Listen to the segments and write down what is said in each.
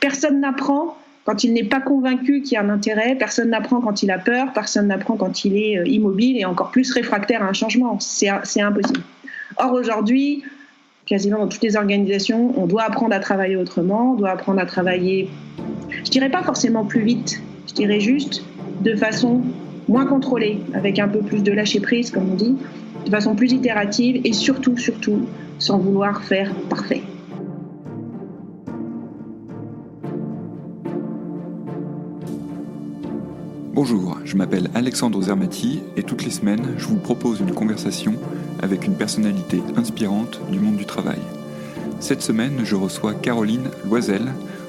Personne n'apprend quand il n'est pas convaincu qu'il y a un intérêt, personne n'apprend quand il a peur, personne n'apprend quand il est immobile et encore plus réfractaire à un changement. C'est impossible. Or, aujourd'hui, quasiment dans toutes les organisations, on doit apprendre à travailler autrement, on doit apprendre à travailler, je dirais pas forcément plus vite, je dirais juste de façon moins contrôlée, avec un peu plus de lâcher prise, comme on dit, de façon plus itérative et surtout, sans vouloir faire parfait. Bonjour, je m'appelle Alexandre Zermati et toutes les semaines, je vous propose une conversation avec une personnalité inspirante du monde du travail. Cette semaine, je reçois Caroline Loisel,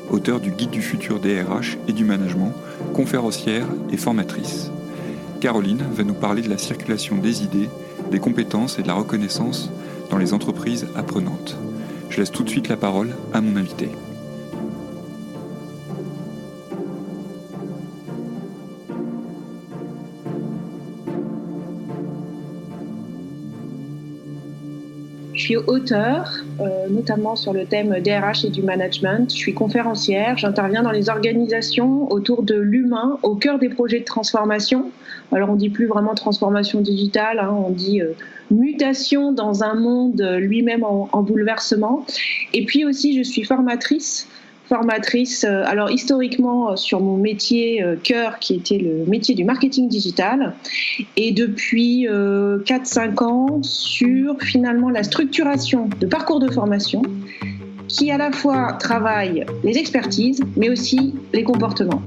auteure du Guide du futur des RH et du management, conférencière et formatrice. Caroline va nous parler de la circulation des idées, des compétences et de la reconnaissance dans les entreprises apprenantes. Je laisse tout de suite la parole à mon invité. Je suis auteure, notamment sur le thème des RH et du management. Je suis conférencière, j'interviens dans les organisations autour de l'humain, au cœur des projets de transformation. Alors on dit plus vraiment transformation digitale, on dit mutation dans un monde lui-même en bouleversement. Et puis aussi je suis formatrice, alors historiquement sur mon métier cœur qui était le métier du marketing digital et depuis 4-5 ans sur finalement la structuration de parcours de formation qui à la fois travaille les expertises mais aussi les comportements.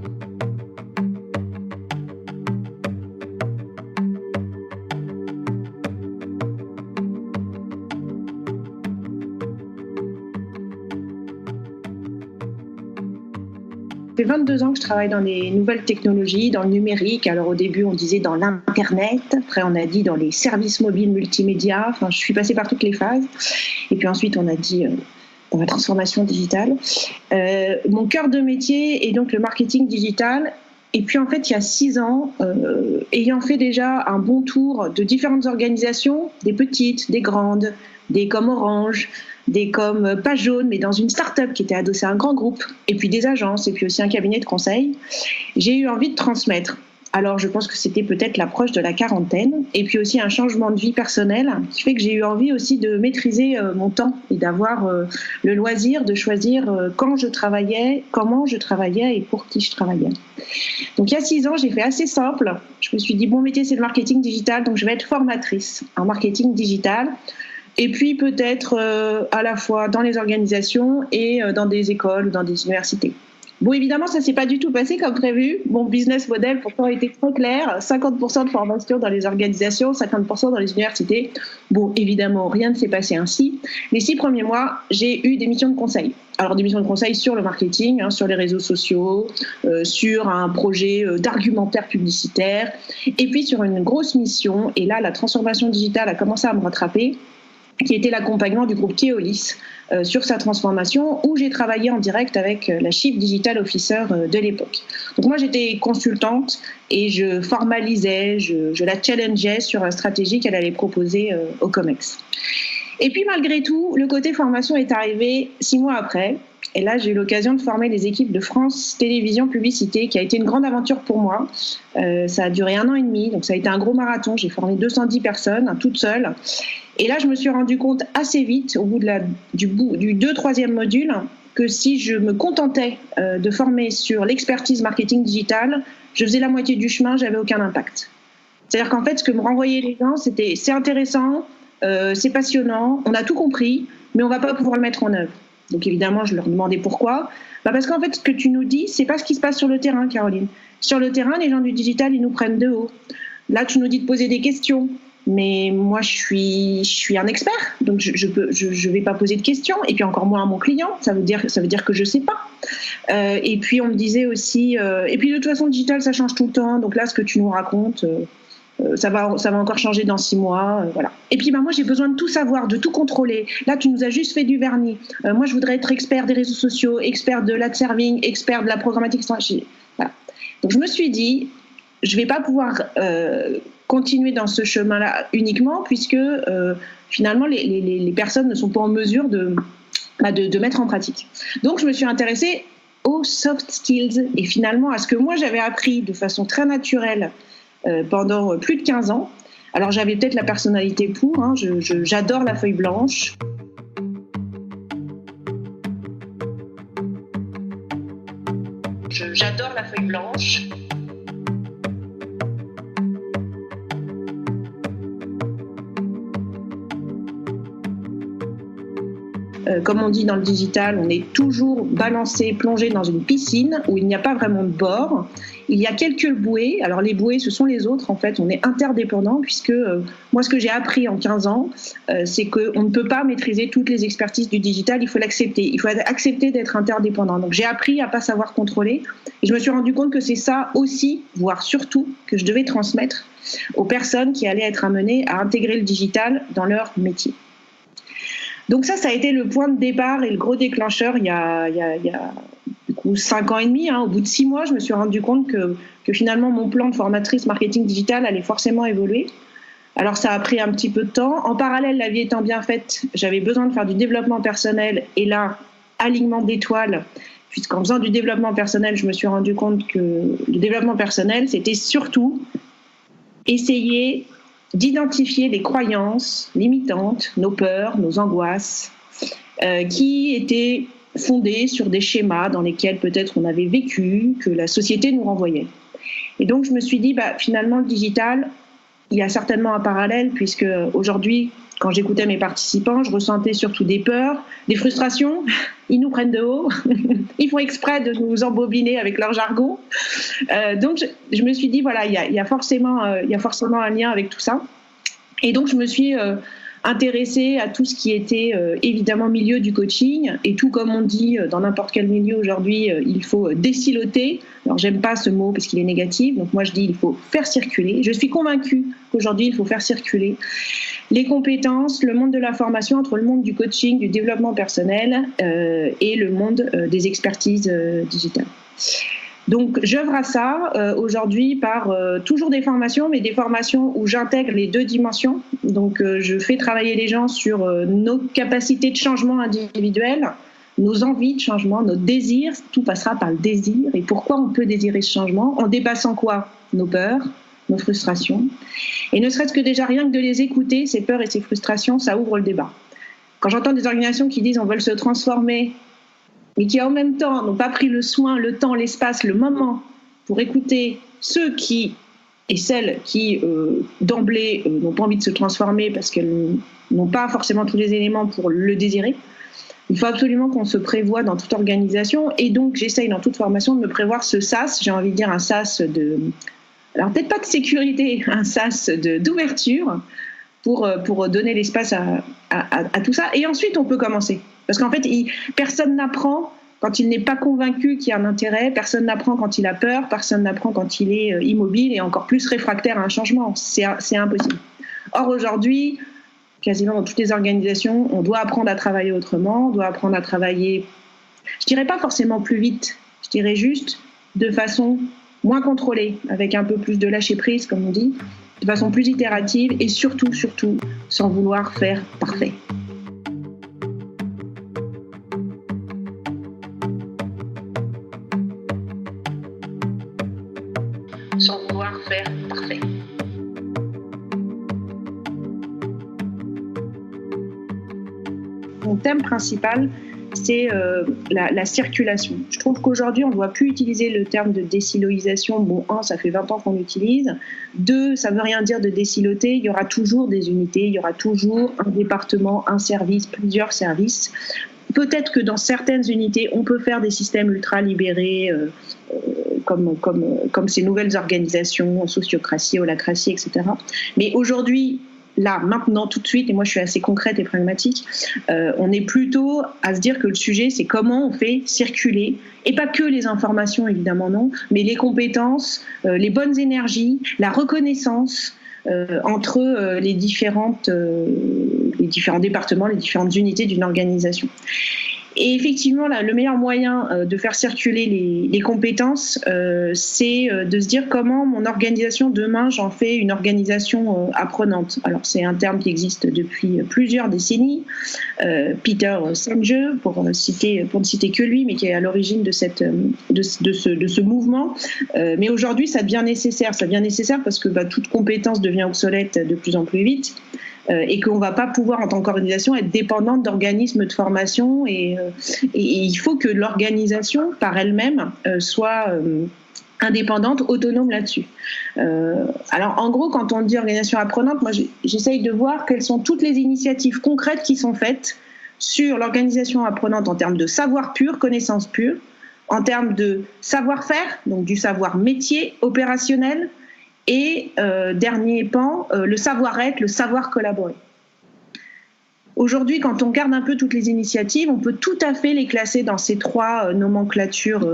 Ça fait 22 ans que je travaille dans les nouvelles technologies, dans le numérique. Alors au début, on disait dans l'Internet. Après, on a dit dans les services mobiles multimédia. Enfin, je suis passée par toutes les phases. Et puis ensuite, on a dit dans la transformation digitale. Mon cœur de métier est donc le marketing digital. Et puis en fait, il y a 6 ans, ayant fait déjà un bon tour de différentes organisations, des petites, des grandes, des comme Orange, des comme pas jaune, mais dans une start-up qui était adossée à un grand groupe, et puis des agences, et puis aussi un cabinet de conseil, j'ai eu envie de transmettre. Alors je pense que c'était peut-être l'approche de la quarantaine, et puis aussi un changement de vie personnelle qui fait que j'ai eu envie aussi de maîtriser mon temps et d'avoir le loisir de choisir quand je travaillais, comment je travaillais et pour qui je travaillais. Donc il y a 6 ans, j'ai fait assez simple. Je me suis dit, mon métier c'est le marketing digital, donc je vais être formatrice en marketing digital. Et puis peut-être à la fois dans les organisations et dans des écoles ou dans des universités. Bon, évidemment, ça ne s'est pas du tout passé comme prévu. Mon business model pourtant était très clair. 50% de formation dans les organisations, 50% dans les universités. Bon, évidemment, rien ne s'est passé ainsi. Les 6 premiers mois, j'ai eu des missions de conseil. Alors des missions de conseil sur le marketing, sur les réseaux sociaux, sur un projet d'argumentaire publicitaire, et puis sur une grosse mission. Et là, la transformation digitale a commencé à me rattraper, qui était l'accompagnement du groupe Keolis sur sa transformation, où j'ai travaillé en direct avec la Chief Digital Officer de l'époque. Donc moi, j'étais consultante et je formalisais, je la challengeais sur la stratégie qu'elle allait proposer au COMEX. Et puis malgré tout, le côté formation est arrivé 6 mois après. Et là, j'ai eu l'occasion de former les équipes de France Télévisions Publicité, qui a été une grande aventure pour moi. Ça a duré 1 an et demi, donc ça a été un gros marathon. J'ai formé 210 personnes, toute seule. Et là, je me suis rendu compte assez vite, au bout du 2-3e module, que si je me contentais de former sur l'expertise marketing digital, je faisais la moitié du chemin, j'avais aucun impact. C'est-à-dire qu'en fait, ce que me renvoyaient les gens, c'était c'est intéressant, c'est passionnant, on a tout compris, mais on ne va pas pouvoir le mettre en œuvre. Donc évidemment, je leur demandais pourquoi. Parce qu'en fait, ce que tu nous dis, c'est pas ce qui se passe sur le terrain, Caroline. Sur le terrain, les gens du digital, ils nous prennent de haut. Là, tu nous dis de poser des questions. Mais moi, je suis un expert, donc je vais pas poser de questions. Et puis encore moins à mon client, ça veut dire que je sais pas. Et puis on me disait aussi, et puis de toute façon, le digital, ça change tout le temps. Donc là, ce que tu nous racontes, ça va encore changer dans 6 mois, voilà. Et puis moi, j'ai besoin de tout savoir, de tout contrôler. Là, tu nous as juste fait du vernis. Moi, je voudrais être expert des réseaux sociaux, expert de l'ad serving, expert de la programmatique stratégique. Voilà. Donc je me suis dit, je vais pas pouvoir continuer dans ce chemin-là uniquement, puisque finalement les personnes ne sont pas en mesure de mettre en pratique. Donc je me suis intéressée aux soft skills et finalement à ce que moi j'avais appris de façon très naturelle pendant plus de 15 ans. Alors j'avais peut-être la personnalité pour, hein, j'adore la feuille blanche. J'adore la feuille blanche. Comme on dit dans le digital, on est toujours balancé, plongé dans une piscine où il n'y a pas vraiment de bord. Il y a quelques bouées. Alors les bouées, ce sont les autres. En fait, on est interdépendants puisque moi, ce que j'ai appris en 15 ans, c'est qu'on ne peut pas maîtriser toutes les expertises du digital. Il faut l'accepter. Il faut accepter d'être interdépendant. Donc j'ai appris à ne pas savoir contrôler. Et je me suis rendu compte que c'est ça aussi, voire surtout, que je devais transmettre aux personnes qui allaient être amenées à intégrer le digital dans leur métier. Donc ça a été le point de départ et le gros déclencheur il y a du coup 5 ans et demi. Au bout de 6 mois, je me suis rendu compte que finalement mon plan de formatrice marketing digital allait forcément évoluer. Alors ça a pris un petit peu de temps. En parallèle, la vie étant bien faite, j'avais besoin de faire du développement personnel et là, alignement d'étoiles, puisqu'en faisant du développement personnel, je me suis rendu compte que le développement personnel, c'était surtout essayer d'identifier les croyances limitantes, nos peurs, nos angoisses, qui étaient fondées sur des schémas dans lesquels peut-être on avait vécu, que la société nous renvoyait. Et donc je me suis dit, finalement le digital, il y a certainement un parallèle, puisque aujourd'hui, quand j'écoutais mes participants, je ressentais surtout des peurs, des frustrations. Ils nous prennent de haut, ils font exprès de nous embobiner avec leur jargon. Donc je me suis dit, voilà, il y a forcément un lien avec tout ça. Et donc je me suis intéressée à tout ce qui était évidemment milieu du coaching. Et tout comme on dit dans n'importe quel milieu aujourd'hui, il faut désiloter. Alors j'aime pas ce mot parce qu'il est négatif, donc moi je dis il faut faire circuler. Je suis convaincue qu'aujourd'hui il faut faire circuler les compétences, le monde de la formation entre le monde du coaching, du développement personnel et le monde des expertises digitales. Donc j'œuvre à ça aujourd'hui par toujours des formations, mais des formations où j'intègre les deux dimensions. Donc je fais travailler les gens sur nos capacités de changement individuelles, nos envies de changement, nos désirs. Tout passera par le désir. Et pourquoi on peut désirer ce changement? En dépassant quoi? Nos peurs, nos frustrations. Et ne serait-ce que déjà rien que de les écouter, ces peurs et ces frustrations, ça ouvre le débat. Quand j'entends des organisations qui disent on veut se transformer, mais qui en même temps n'ont pas pris le soin, le temps, l'espace, le moment pour écouter ceux qui et celles qui d'emblée n'ont pas envie de se transformer parce qu'elles n'ont pas forcément tous les éléments pour le désirer. Il faut absolument qu'on se prévoie dans toute organisation et donc j'essaye dans toute formation de me prévoir ce sas, j'ai envie de dire un sas de... Alors peut-être pas de sécurité, un sas d'ouverture pour donner l'espace à tout ça. Et ensuite, on peut commencer. Parce qu'en fait, personne n'apprend quand il n'est pas convaincu qu'il y a un intérêt, personne n'apprend quand il a peur, personne n'apprend quand il est immobile et encore plus réfractaire à un changement. C'est impossible. Or, aujourd'hui, quasiment dans toutes les organisations, on doit apprendre à travailler autrement, on doit apprendre à travailler, je dirais pas forcément plus vite, je dirais juste de façon moins contrôlée, avec un peu plus de lâcher prise, comme on dit, de façon plus itérative et surtout, sans vouloir faire parfait. Sans vouloir faire parfait. Mon thème principal, c'est la circulation. Je trouve qu'aujourd'hui, on ne doit plus utiliser le terme de désiloisation. Bon, ça fait 20 ans qu'on l'utilise. 2, ça ne veut rien dire de désiloter. Il y aura toujours des unités, il y aura toujours un département, un service, plusieurs services. Peut-être que dans certaines unités, on peut faire des systèmes ultra libérés, comme ces nouvelles organisations, sociocratie, holacratie, etc. Mais aujourd'hui, là, maintenant, tout de suite, et moi je suis assez concrète et pragmatique, on est plutôt à se dire que le sujet, c'est comment on fait circuler, et pas que les informations, évidemment non, mais les compétences, les bonnes énergies, la reconnaissance entre les différents départements, les différentes unités d'une organisation. Et effectivement, là, le meilleur moyen de faire circuler les compétences, c'est de se dire comment mon organisation demain, j'en fais une organisation apprenante. Alors c'est un terme qui existe depuis plusieurs décennies. Peter Senge, pour ne citer que lui, mais qui est à l'origine de ce mouvement. Mais aujourd'hui, ça devient nécessaire. Ça devient nécessaire parce que toute compétence devient obsolète de plus en plus vite. Et qu'on ne va pas pouvoir, en tant qu'organisation, être dépendante d'organismes de formation. Et il faut que l'organisation, par elle-même, soit indépendante, autonome là-dessus. Alors, en gros, quand on dit organisation apprenante, moi, j'essaye de voir quelles sont toutes les initiatives concrètes qui sont faites sur l'organisation apprenante en termes de savoir pur, connaissance pure, en termes de savoir-faire, donc du savoir métier, opérationnel, et dernier pan, le savoir-être, le savoir collaborer. Aujourd'hui, quand on regarde un peu toutes les initiatives, on peut tout à fait les classer dans ces trois nomenclatures,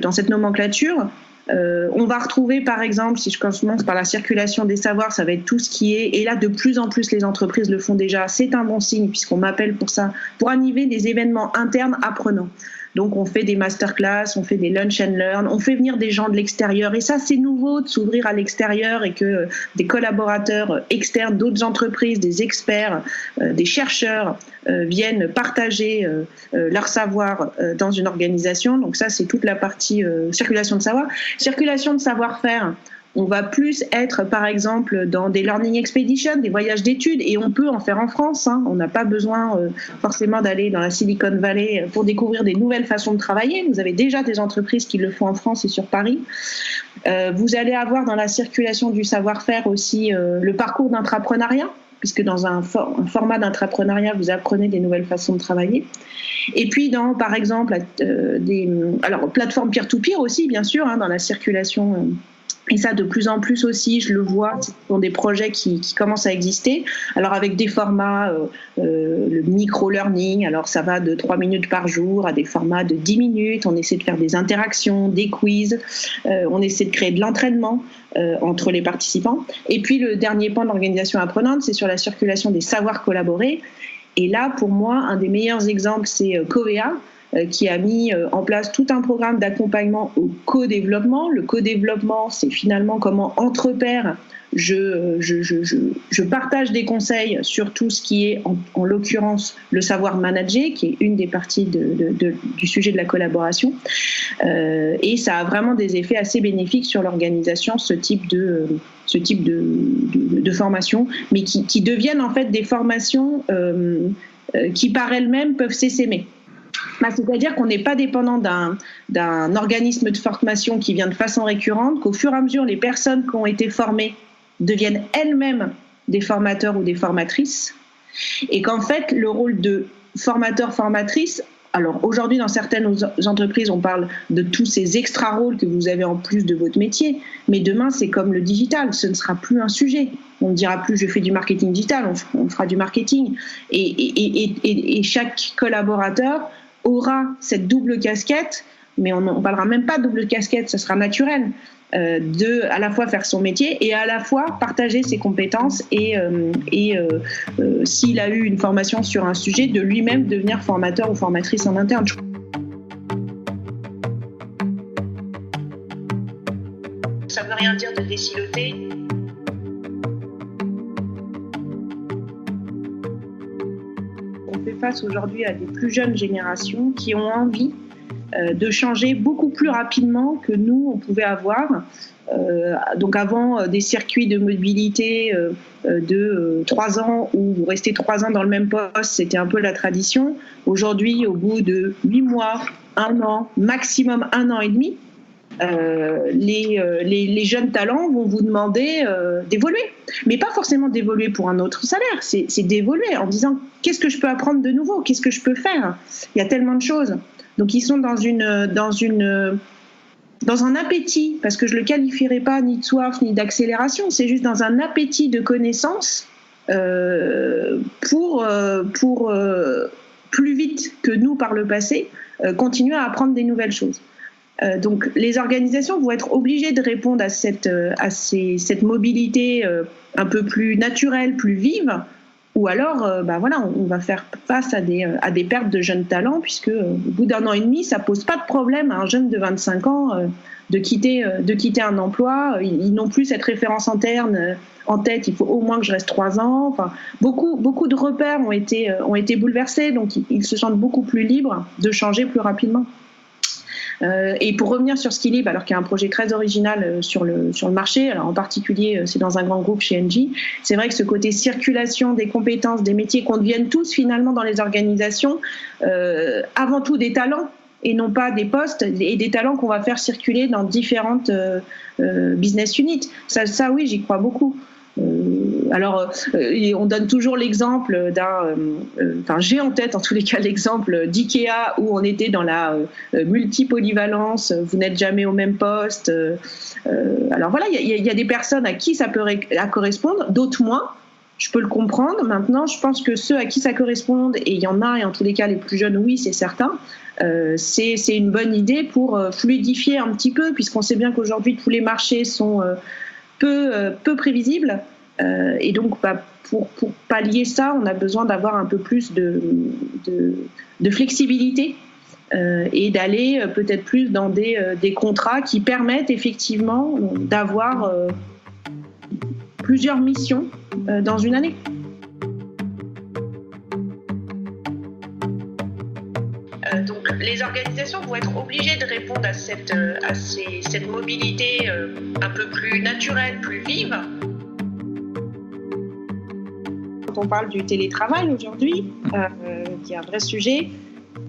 dans cette nomenclature. On va retrouver, par exemple, si je commence par la circulation des savoirs, ça va être tout ce qui est, et là de plus en plus les entreprises le font déjà, c'est un bon signe puisqu'on m'appelle pour ça, pour animer des événements internes apprenants. Donc on fait des masterclass, on fait des lunch and learn, on fait venir des gens de l'extérieur. Et ça, c'est nouveau de s'ouvrir à l'extérieur et que des collaborateurs externes d'autres entreprises, des experts, des chercheurs viennent partager leur savoir dans une organisation. Donc ça, c'est toute la partie circulation de savoir. Circulation de savoir-faire. On va plus être, par exemple, dans des learning expeditions, des voyages d'études, et on peut en faire en France. On n'a pas besoin forcément d'aller dans la Silicon Valley pour découvrir des nouvelles façons de travailler. Vous avez déjà des entreprises qui le font en France et sur Paris. Vous allez avoir dans la circulation du savoir-faire aussi le parcours d'intrapreneuriat, puisque dans un format d'intrapreneuriat, vous apprenez des nouvelles façons de travailler. Et puis, par exemple, plateformes peer-to-peer aussi, bien sûr, dans la circulation. Et ça, de plus en plus aussi, je le vois, ce sont des projets qui commencent à exister. Alors, avec des formats, le micro-learning, alors ça va de 3 minutes par jour à des formats de 10 minutes. On essaie de faire des interactions, des quiz. On essaie de créer de l'entraînement entre les participants. Et puis, le dernier pan de l'organisation apprenante, c'est sur la circulation des savoirs collaborés. Et là, pour moi, un des meilleurs exemples, c'est Covea, qui a mis en place tout un programme d'accompagnement au co-développement. Le co-développement, c'est finalement comment entre pairs, je partage des conseils sur tout ce qui est, en l'occurrence, le savoir manager, qui est une des parties du sujet de la collaboration. Et ça a vraiment des effets assez bénéfiques sur l'organisation, ce type de formation, mais qui deviennent en fait des formations qui par elles-mêmes peuvent s'essaimer. C'est-à-dire qu'on n'est pas dépendant d'un organisme de formation qui vient de façon récurrente, qu'au fur et à mesure, les personnes qui ont été formées deviennent elles-mêmes des formateurs ou des formatrices, et qu'en fait, le rôle de formateur-formatrice, alors aujourd'hui, dans certaines entreprises, on parle de tous ces extra-rôles que vous avez en plus de votre métier, mais demain, c'est comme le digital, ce ne sera plus un sujet. On ne dira plus « je fais du marketing digital », on fera du marketing. Et chaque collaborateur aura cette double casquette, mais on ne parlera même pas de double casquette, ça sera naturel, de à la fois faire son métier et à la fois partager ses compétences et s'il a eu une formation sur un sujet, de lui-même devenir formateur ou formatrice en interne. Ça ne veut rien dire de désiloter. On fait face aujourd'hui à des plus jeunes générations qui ont envie de changer beaucoup plus rapidement que nous, on pouvait avoir. Donc avant, des circuits de mobilité de 3 ans, où vous restez 3 ans dans le même poste, c'était un peu la tradition. Aujourd'hui, au bout de 8 mois, 1 an, maximum 1 an et demi, les jeunes talents vont vous demander d'évoluer. Mais pas forcément d'évoluer pour un autre salaire, c'est d'évoluer en disant « qu'est-ce que je peux apprendre de nouveau ? Qu'est-ce que je peux faire ?» Il y a tellement de choses. Donc ils sont dans un appétit, parce que je ne le qualifierai pas ni de soif ni d'accélération, c'est juste dans un appétit de connaissance pour plus vite que nous par le passé, continuer à apprendre des nouvelles choses. Donc les organisations vont être obligées de répondre à cette mobilité un peu plus naturelle, plus vive. ou alors on va faire face à des pertes de jeunes talents, puisque au bout d'1 an et demi, ça pose pas de problème à un jeune de 25 ans de quitter un emploi. Ils n'ont plus cette référence interne en tête, il faut au moins que je reste 3 ans. Enfin, beaucoup de repères ont été bouleversés, donc ils se sentent beaucoup plus libres de changer plus rapidement. Et pour revenir sur Skillib, alors qu'il y a un projet très original sur le marché, alors en particulier c'est dans un grand groupe chez Engie, c'est vrai que ce côté circulation des compétences, des métiers, qu'on devienne tous finalement dans les organisations, avant tout des talents et non pas des postes, et des talents qu'on va faire circuler dans différentes business units. Ça oui, j'y crois beaucoup. On donne toujours l'exemple j'ai en tête en tous les cas l'exemple d'IKEA où on était dans la multipolyvalence, vous n'êtes jamais au même poste. Alors voilà, il y a des personnes à qui ça peut correspondre, d'autres moins. Je peux le comprendre. Maintenant, je pense que ceux à qui ça correspond, et il y en a, et en tous les cas les plus jeunes, oui, c'est certain, c'est une bonne idée pour fluidifier un petit peu, puisqu'on sait bien qu'aujourd'hui tous les marchés sont peu prévisible, et donc pour pallier ça, on a besoin d'avoir un peu plus de flexibilité et d'aller peut-être plus dans des contrats qui permettent effectivement d'avoir plusieurs missions dans une année. Donc les organisations vont être obligées de répondre à cette mobilité un peu plus naturelle, plus vive. Quand on parle du télétravail aujourd'hui, qui est un vrai sujet,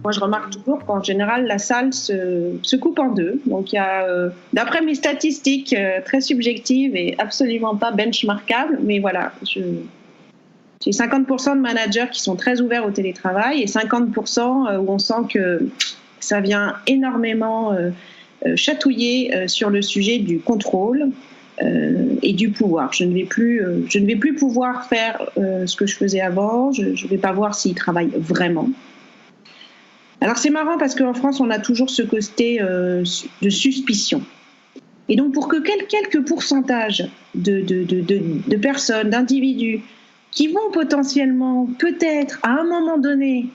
moi je remarque toujours qu'en général la salle se coupe en deux. Donc il y a, d'après mes statistiques très subjectives et absolument pas benchmarkables, mais voilà, j'ai 50% de managers qui sont très ouverts au télétravail et 50% où on sent que ça vient énormément chatouiller sur le sujet du contrôle et du pouvoir. Je ne vais plus pouvoir faire ce que je faisais avant, je ne vais pas voir s'ils travaillent vraiment. Alors c'est marrant parce qu'en France, on a toujours ce côté de suspicion. Et donc pour que quelques pourcentages de personnes, d'individus, qui vont potentiellement, peut-être, à un moment donné,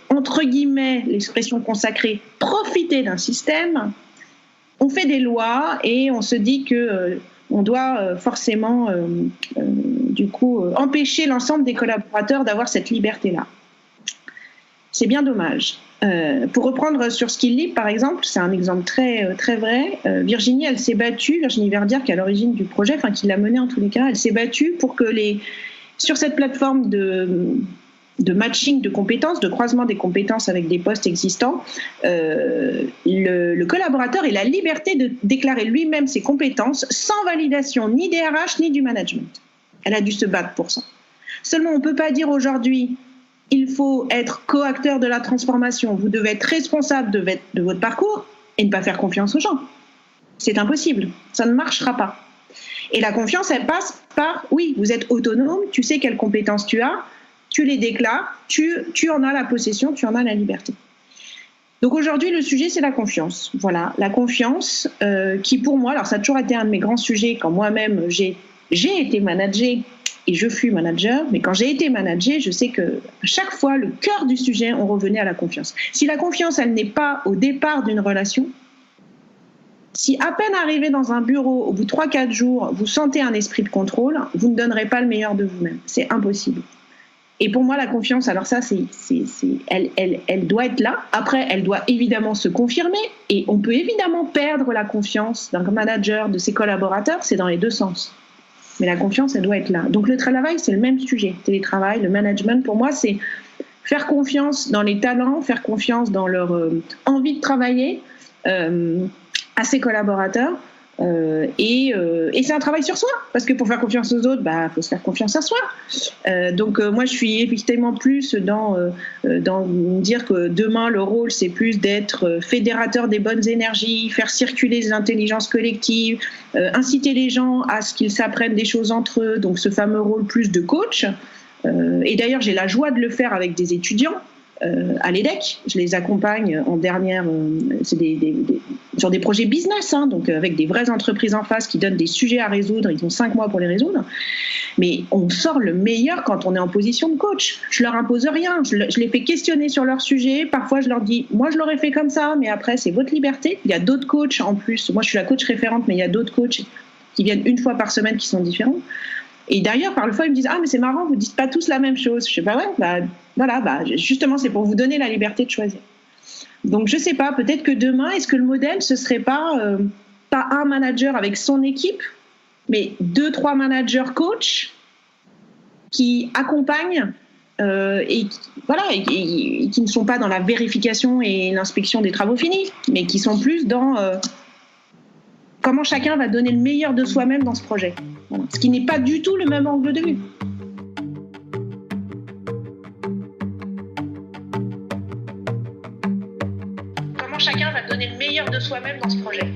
entre guillemets, l'expression consacrée, profiter d'un système, on fait des lois et on se dit qu'on doit forcément, empêcher l'ensemble des collaborateurs d'avoir cette liberté-là. C'est bien dommage. Pour reprendre sur Skillib, par exemple, c'est un exemple très, très vrai. Virginie Verdière, qui est à l'origine du projet, enfin qui l'a mené en tous les cas, elle s'est battue pour que sur cette plateforme de matching de compétences, de croisement des compétences avec des postes existants, le collaborateur ait la liberté de déclarer lui-même ses compétences sans validation ni des RH ni du management. Elle a dû se battre pour ça. Seulement, on ne peut pas dire aujourd'hui il faut être co-acteur de la transformation, vous devez être responsable de votre parcours et ne pas faire confiance aux gens. C'est impossible, ça ne marchera pas. Et la confiance, elle passe par, oui, vous êtes autonome, tu sais quelles compétences tu as, tu les déclares, tu en as la possession, tu en as la liberté. Donc aujourd'hui, le sujet, c'est la confiance. Voilà, la confiance qui pour moi, alors ça a toujours été un de mes grands sujets quand moi-même j'ai été managée et je fus manager, mais quand j'ai été manager, je sais que à chaque fois, le cœur du sujet, on revenait à la confiance. Si la confiance, elle n'est pas au départ d'une relation, si à peine arrivé dans un bureau, au bout de 3-4 jours, vous sentez un esprit de contrôle, vous ne donnerez pas le meilleur de vous-même. C'est impossible. Et pour moi, la confiance, alors ça, elle doit être là. Après, elle doit évidemment se confirmer. Et on peut évidemment perdre la confiance d'un manager, de ses collaborateurs. C'est dans les deux sens. Mais la confiance, elle doit être là. Donc le travail, c'est le même sujet. Télétravail, le management, pour moi, c'est faire confiance dans les talents, faire confiance dans leur envie de travailler à ses collaborateurs. Et c'est un travail sur soi, parce que pour faire confiance aux autres, faut se faire confiance à soi. Donc moi, je suis effectivement plus dans dire que demain, le rôle, c'est plus d'être fédérateur des bonnes énergies, faire circuler les intelligences collectives, inciter les gens à ce qu'ils s'apprennent des choses entre eux, donc ce fameux rôle plus de coach. Et d'ailleurs, j'ai la joie de le faire avec des étudiants. à l'EDEC. Je les accompagne en dernière, c'est sur des projets business, donc avec des vraies entreprises en face qui donnent des sujets à résoudre. Ils ont 5 mois pour les résoudre. Mais on sort le meilleur quand on est en position de coach. Je leur impose rien. Je les fais questionner sur leur sujet. Parfois, je leur dis, moi, je l'aurais fait comme ça, mais après, c'est votre liberté. Il y a d'autres coachs en plus. Moi, je suis la coach référente, mais il y a d'autres coachs qui viennent une fois par semaine qui sont différents. Et d'ailleurs, parfois, ils me disent, ah, mais c'est marrant, vous dites pas tous la même chose. Je sais pas, ouais, justement, c'est pour vous donner la liberté de choisir. Donc, je sais pas, peut-être que demain, est-ce que le modèle, ce serait pas un manager avec son équipe, mais 2-3 managers coachs qui accompagnent et qui ne sont pas dans la vérification et l'inspection des travaux finis, mais qui sont plus dans comment chacun va donner le meilleur de soi-même dans ce projet. Voilà. Ce qui n'est pas du tout le même angle de vue. Comment chacun va donner le meilleur de soi-même dans ce projet.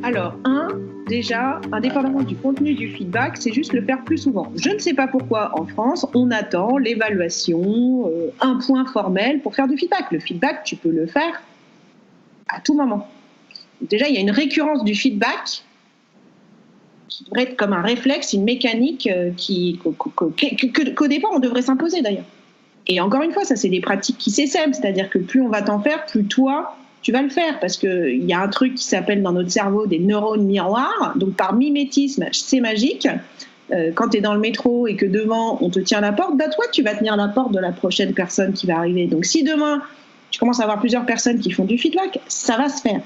Alors, déjà, indépendamment du contenu du feedback, c'est juste le faire plus souvent. Je ne sais pas pourquoi, en France, on attend l'évaluation, un point formel pour faire du feedback. Le feedback, tu peux le faire à tout moment. Déjà, il y a une récurrence du feedback qui devrait être comme un réflexe, une mécanique qu'au départ, on devrait s'imposer d'ailleurs. Et encore une fois, ça, c'est des pratiques qui s'essaiment, c'est-à-dire que plus on va t'en faire, plus toi, tu vas le faire, parce qu'il y a un truc qui s'appelle dans notre cerveau des neurones miroirs. Donc par mimétisme, c'est magique. Quand tu es dans le métro et que devant on te tient la porte, toi tu vas tenir la porte de la prochaine personne qui va arriver. Donc si demain tu commences à avoir plusieurs personnes qui font du feedback, ça va se faire.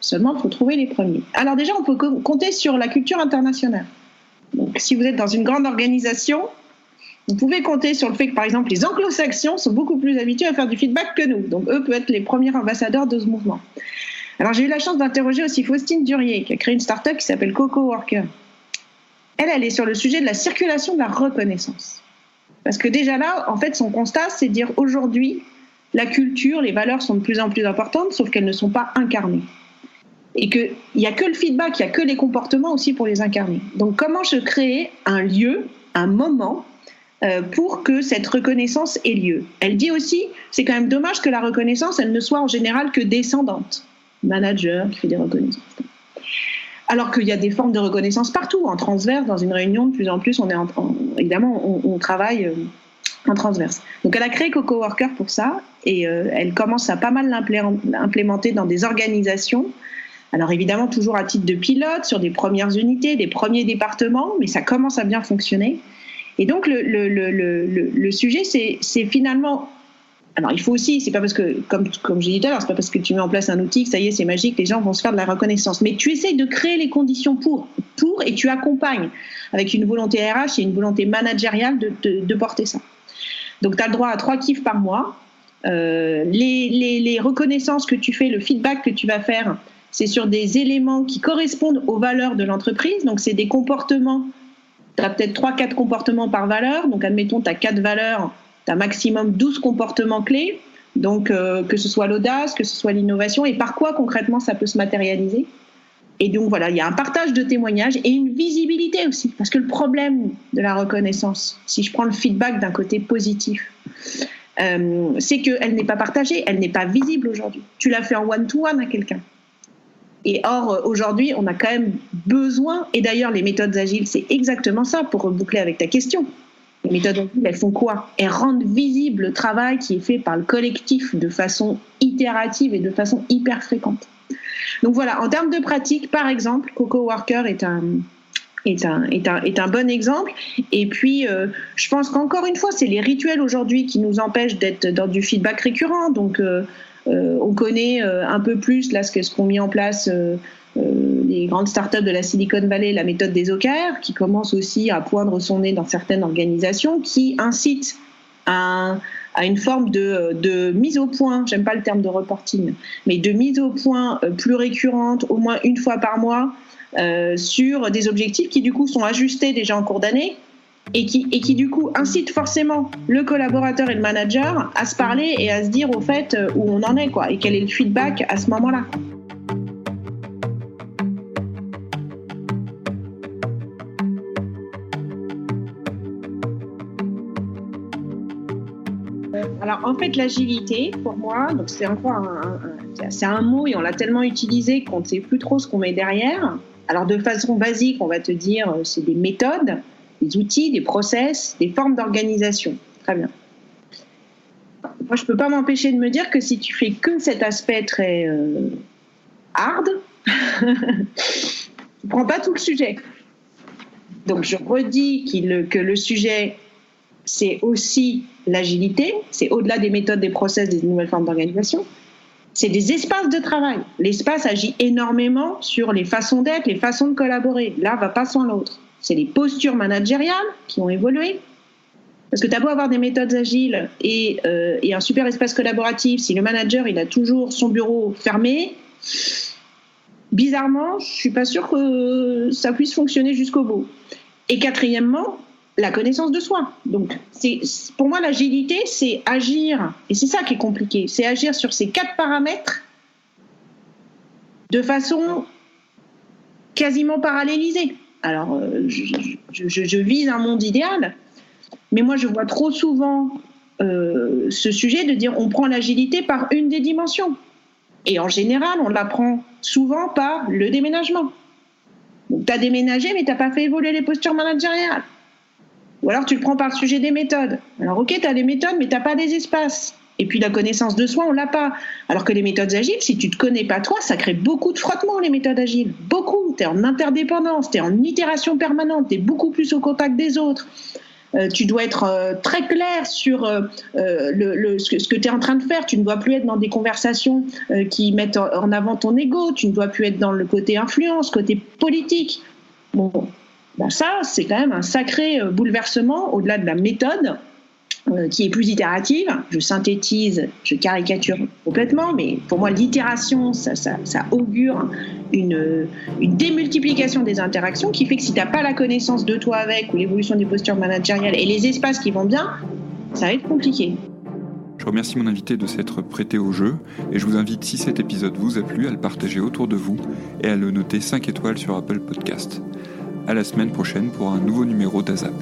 Seulement il faut trouver les premiers. Alors déjà on peut compter sur la culture internationale. Donc si vous êtes dans une grande organisation, vous pouvez compter sur le fait que, par exemple, les anglo-saxons sont beaucoup plus habitués à faire du feedback que nous. Donc, eux peuvent être les premiers ambassadeurs de ce mouvement. Alors, j'ai eu la chance d'interroger aussi Faustine Durier, qui a créé une start-up qui s'appelle Coco Worker. Elle est sur le sujet de la circulation de la reconnaissance. Parce que déjà là, en fait, son constat, c'est de dire aujourd'hui, la culture, les valeurs sont de plus en plus importantes, sauf qu'elles ne sont pas incarnées. Et qu'il n'y a que le feedback, il n'y a que les comportements aussi pour les incarner. Donc, comment je crée un lieu, un moment, pour que cette reconnaissance ait lieu. Elle dit aussi, c'est quand même dommage que la reconnaissance, elle ne soit en général que descendante. Manager qui fait des reconnaissances. Alors qu'il y a des formes de reconnaissance partout, en transverse, dans une réunion, de plus en plus, évidemment, on travaille en transverse. Donc elle a créé Coco Worker pour ça, et elle commence à pas mal l'implémenter dans des organisations. Alors évidemment, toujours à titre de pilote, sur des premières unités, des premiers départements, mais ça commence à bien fonctionner. Et donc, le sujet, c'est finalement... Alors, il faut aussi, c'est pas parce que, comme j'ai dit tout à l'heure, c'est pas parce que tu mets en place un outil que ça y est, c'est magique, les gens vont se faire de la reconnaissance. Mais tu essayes de créer les conditions pour et tu accompagnes avec une volonté RH et une volonté managériale de porter ça. Donc, tu as le droit à 3 kiffs par mois. Les reconnaissances que tu fais, le feedback que tu vas faire, c'est sur des éléments qui correspondent aux valeurs de l'entreprise. Donc, c'est des comportements. Tu as peut-être 3-4 comportements par valeur. Donc, admettons, tu as 4 valeurs, tu as maximum 12 comportements clés. Donc, que ce soit l'audace, que ce soit l'innovation, et par quoi concrètement ça peut se matérialiser. Et donc, voilà, il y a un partage de témoignages et une visibilité aussi. Parce que le problème de la reconnaissance, si je prends le feedback d'un côté positif, c'est qu'elle n'est pas partagée, elle n'est pas visible aujourd'hui. Tu l'as fait en one-to-one à quelqu'un. Et or, aujourd'hui, on a quand même besoin, et d'ailleurs, les méthodes agiles, c'est exactement ça, pour reboucler avec ta question. Les méthodes agiles, elles font quoi? Elles rendent visible le travail qui est fait par le collectif de façon itérative et de façon hyper fréquente. Donc voilà, en termes de pratique, par exemple, Coco Worker est un bon exemple. Et puis, je pense qu'encore une fois, c'est les rituels aujourd'hui qui nous empêchent d'être dans du feedback récurrent. Donc, on connaît un peu plus là ce qu'ont mis en place les grandes startups de la Silicon Valley, la méthode des OKR, qui commence aussi à poindre son nez dans certaines organisations, qui incite à une forme de mise au point, j'aime pas le terme de reporting, mais de mise au point plus récurrente, au moins une fois par mois, sur des objectifs qui du coup sont ajustés déjà en cours d'année et qui du coup incitent forcément le collaborateur et le manager à se parler et à se dire au fait où on en est, quoi, et quel est le feedback à ce moment-là. Alors en fait, l'agilité, pour moi, donc c'est encore c'est un mot et on l'a tellement utilisé qu'on ne sait plus trop ce qu'on met derrière. Alors de façon basique, on va te dire c'est des méthodes, des outils, des process, des formes d'organisation. Très bien. Moi, je ne peux pas m'empêcher de me dire que si tu fais que cet aspect très hard, tu ne prends pas tout le sujet. Donc je redis que le sujet, c'est aussi l'agilité, c'est au-delà des méthodes, des process, des nouvelles formes d'organisation. C'est des espaces de travail. L'espace agit énormément sur les façons d'être, les façons de collaborer. L'un ne va pas sans l'autre. C'est les postures managériales qui ont évolué. Parce que tu as beau avoir des méthodes agiles et un super espace collaboratif, si le manager il a toujours son bureau fermé, bizarrement, je ne suis pas sûre que ça puisse fonctionner jusqu'au bout. Et quatrièmement, la connaissance de soi. Donc, pour moi, l'agilité, c'est agir, et c'est ça qui est compliqué, c'est agir sur ces 4 paramètres de façon quasiment parallélisée. Alors, je vise un monde idéal, mais moi, je vois trop souvent ce sujet de dire on prend l'agilité par une des dimensions. Et en général, on l'apprend souvent par le déménagement. Donc, tu as déménagé, mais tu n'as pas fait évoluer les postures managériales. Ou alors, tu le prends par le sujet des méthodes. Alors, ok, tu as des méthodes, mais tu n'as pas des espaces. Et puis, la connaissance de soi, on ne l'a pas. Alors que les méthodes agiles, si tu ne te connais pas toi, ça crée beaucoup de frottements, les méthodes agiles. Beaucoup. Tu es en interdépendance, tu es en itération permanente, tu es beaucoup plus au contact des autres. Tu dois être très clair sur ce que tu es en train de faire. Tu ne dois plus être dans des conversations qui mettent en avant ton ego. Tu ne dois plus être dans le côté influence, côté politique. Bon, ben ça, c'est quand même un sacré bouleversement au-delà de la méthode qui est plus itérative. Je synthétise, je caricature complètement, mais pour moi, l'itération, ça augure une démultiplication des interactions qui fait que si tu n'as pas la connaissance de toi avec, ou l'évolution des postures managériales et les espaces qui vont bien, ça va être compliqué. Je remercie mon invité de s'être prêté au jeu et je vous invite, si cet épisode vous a plu, à le partager autour de vous et à le noter 5 étoiles sur Apple Podcast. À la semaine prochaine pour un nouveau numéro d'ASAP.